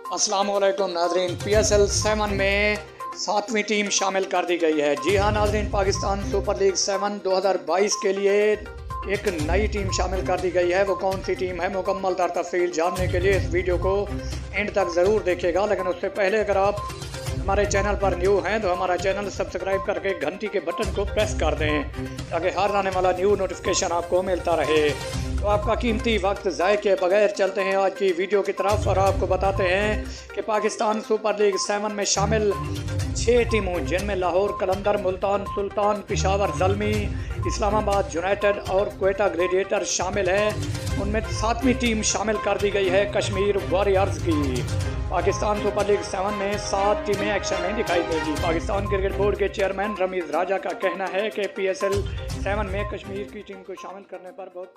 अस्सलाम वालेकुम नाजरीन। PSL 7 में 7वीं टीम शामिल कर दी गई है। जी हाँ नाजरीन, पाकिस्तान सुपर लीग 7 2022 के लिए एक नई टीम शामिल कर दी गई है। वो कौन सी टीम है, मुकम्मल तर तफसील जानने के लिए इस वीडियो को एंड तक ज़रूर देखिएगा। लेकिन उससे पहले अगर आप हमारे चैनल पर न्यू हैं तो हमारा चैनल सब्सक्राइब करके घंटी के बटन को प्रेस कर दें ताकि हर आने वाला न्यू नोटिफिकेशन आपको मिलता रहे। तो आपका कीमती वक्त ज़ाय के बगैर चलते हैं आज की वीडियो की तरफ और आपको बताते हैं कि पाकिस्तान सुपर लीग 7 में शामिल 6 टीमों, जिनमें लाहौर कलंदर, मुल्तान सुल्तान, पिशावर ज़ल्मी, इस्लामाबाद यूनाइटेड और क्वेटा ग्लेडिएटर शामिल हैं, उनमें 7वीं टीम शामिल कर दी गई है कश्मीर वॉरियर्स की। पाकिस्तान सुपर लीग 7 में 7 टीमें एक्शन में दिखाई देंगी। पाकिस्तान क्रिकेट बोर्ड के चेयरमैन रमीज़ राजा का कहना है कि PSL 7 में कश्मीर की टीम को शामिल करने पर बहुत